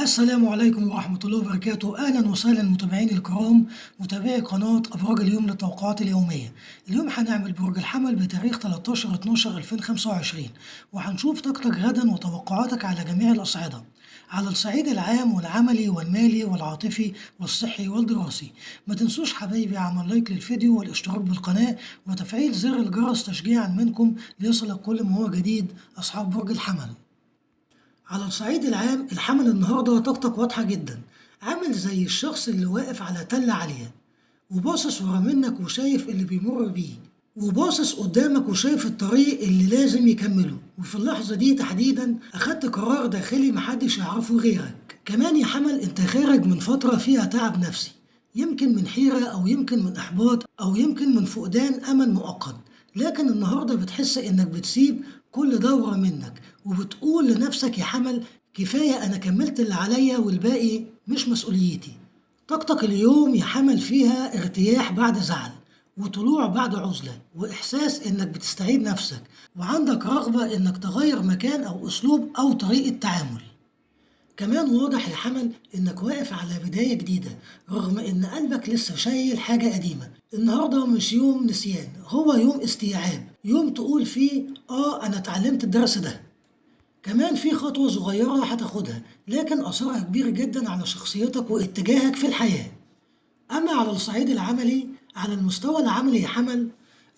السلام عليكم ورحمة الله وبركاته. أهلا وسهلا متابعيني الكرام، متابعي قناة أبراج اليوم للتوقعات اليومية. اليوم هنعمل برج الحمل بتاريخ 13/12/2025، وهنشوف طاقتك غدا وتوقعاتك على جميع الأصعدة، على الصعيد العام والعملي والمالي والعاطفي والصحي والدراسي. ما تنسوش حبايبي عمل لايك للفيديو والاشتراك بالقناة وتفعيل زر الجرس تشجيعا منكم ليصلك كل ما هو جديد أصحاب برج الحمل. على الصعيد العام الحمل النهارده طاقتك واضحة جدا، عامل زي الشخص اللي واقف على تلة عالية وباصص ورا منك وشايف اللي بيمر بيه، وباصص قدامك وشايف الطريق اللي لازم يكمله، وفي اللحظة دي تحديدا أخدت قرار داخلي محدش يعرفه غيرك. كمان يا حمل انت خارج من فترة فيها تعب نفسي، يمكن من حيرة أو يمكن من إحباط أو يمكن من فقدان أمل مؤقت، لكن النهاردة بتحس إنك بتسيب كل دورة منك وبتقول لنفسك يا حمل كفاية، أنا كملت اللي عليا والباقي مش مسؤوليتي. طاقتك اليوم يا حمل فيها ارتياح بعد زعل، وطلوع بعد عزلة، وإحساس إنك بتستعيد نفسك، وعندك رغبة إنك تغير مكان أو أسلوب أو طريقة تعامل. كمان واضح يا حمل إنك واقف على بداية جديدة رغم إن قلبك لسه شايل حاجة قديمة. النهاردة مش يوم نسيان، هو يوم استيعاب، يوم تقول فيه أنا اتعلمت الدرس ده. كمان في خطوة صغيرة هتاخدها لكن أثرها كبير جدا على شخصيتك واتجاهك في الحياة. أما على الصعيد العملي، على المستوى العملي يا حمل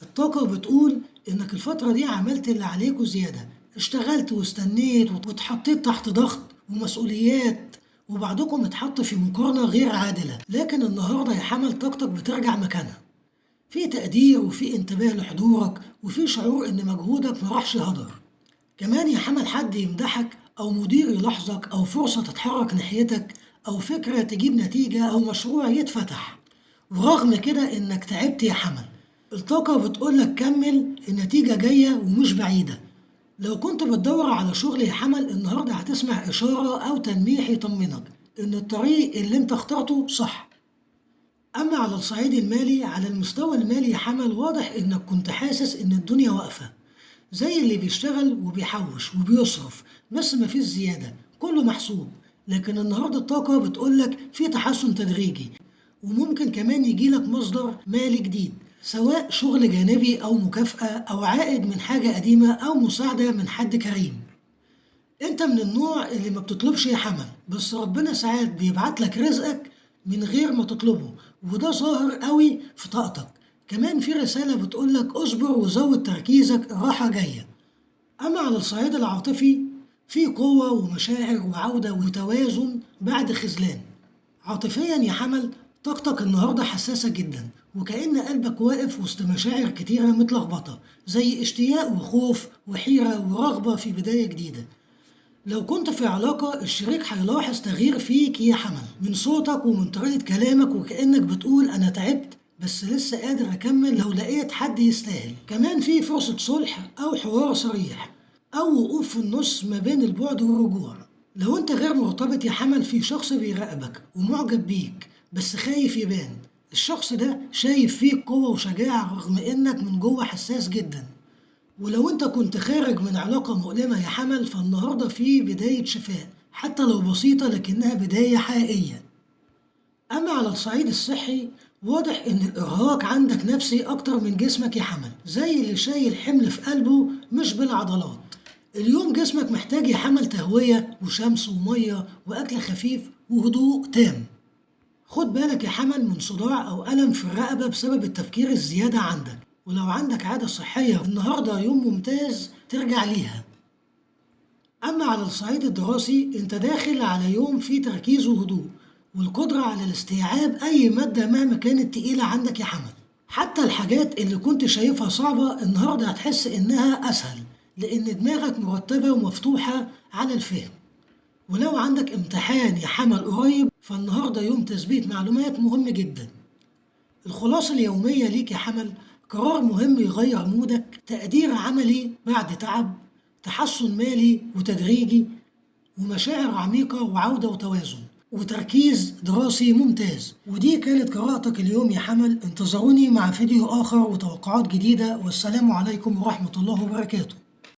الطاقة بتقول إنك الفترة دي عملت اللي عليك وزيادة، اشتغلت واستنيت واتحطيت تحت ضغط ومسؤوليات، وبعضكم اتحط في مقارنة غير عادلة، لكن النهاردة يا حمل طاقتك بترجع مكانها، في تقدير وفي انتباه لحضورك وفي شعور إن مجهودك مراحش هدر. كمان يا حمل حد يمدحك أو مدير يلاحظك أو فرصة تتحرك ناحيتك أو فكرة تجيب نتيجة أو مشروع يتفتح، ورغم كده إنك تعبت يا حمل الطاقة بتقولك كمل، النتيجة جاية ومش بعيدة. لو كنت بتدور على شغل يا حمل النهاردة هتسمع إشارة أو تلميح يطمنك إن الطريق اللي أنت اخترته صح. أما على الصعيد المالي، على المستوى المالي يا حمل واضح إنك كنت حاسس إن الدنيا واقفة، زي اللي بيشتغل وبيحوش وبيصرف بس مفيش زيادة، كله محسوب، لكن النهاردة الطاقة بتقولك في تحسن تدريجي، وممكن كمان يجيلك مصدر مالي جديد، سواء شغل جانبي أو مكافأة أو عائد من حاجة قديمة أو مساعدة من حد كريم. انت من النوع اللي ما بتطلبش يا حمل، بس ربنا ساعات بيبعتلك رزقك من غير ما تطلبه، وده ظاهر قوي في طاقتك. كمان في رسالة بتقولك اصبر وزود تركيزك، الراحة جاية. أما على الصعيد العاطفي في قوة ومشاعر وعودة وتوازن بعد خذلان. عاطفيا يا حمل طاقتك النهاردة حساسة جدا، وكأن قلبك واقف وسط مشاعر كتيرة متلخبطة زي اشتياق وخوف وحيرة ورغبة في بداية جديدة. لو كنت في علاقة الشريك هيلاحظ تغيير فيك يا حمل، من صوتك ومن طريقة كلامك، وكأنك بتقول أنا تعبت بس لسه قادر أكمل لو لقيت حد يستاهل. كمان في فرصة صلح أو حوار صريح أو وقوف في النص ما بين البعد والرجوع. لو أنت غير مرتبط يا حمل في شخص بيراقبك ومعجب بيك بس خايف يبان، الشخص ده شايف فيك قوة وشجاعة رغم إنك من جوه حساس جدا. ولو انت كنت خارج من علاقة مؤلمة يا حمل فالنهاردة في بداية شفاء حتى لو بسيطة لكنها بداية حقيقية. أما على الصعيد الصحي واضح إن الإرهاق عندك نفسي أكتر من جسمك يا حمل، زي اللي شايل حمل في قلبه مش بالعضلات. اليوم جسمك محتاج يا حمل تهوية وشمس ومية وأكل خفيف وهدوء تام. خد بالك يا حمل من صداع أو ألم في الرقبة بسبب التفكير الزيادة عندك، ولو عندك عادة صحية النهاردة يوم ممتاز ترجع ليها. أما على الصعيد الدراسي أنت داخل على يوم فيه تركيز وهدوء والقدرة على الاستيعاب أي مادة مهما كانت تقيلة عندك يا حمل. حتى الحاجات اللي كنت شايفها صعبة النهاردة هتحس إنها أسهل لأن دماغك مرتبة ومفتوحة على الفهم. ولو عندك امتحان يا حمل قريب فالنهاردة يوم تثبيت معلومات مهم جدا. الخلاصة اليومية ليك يا حمل قرار مهم يغير مودك، تقدير عملي بعد تعب، تحسن مالي وتدريجي، ومشاعر عميقة وعودة وتوازن، وتركيز دراسي ممتاز. ودي كانت قراءتك اليوم يا حمل، انتظروني مع فيديو آخر وتوقعات جديدة، والسلام عليكم ورحمة الله وبركاته.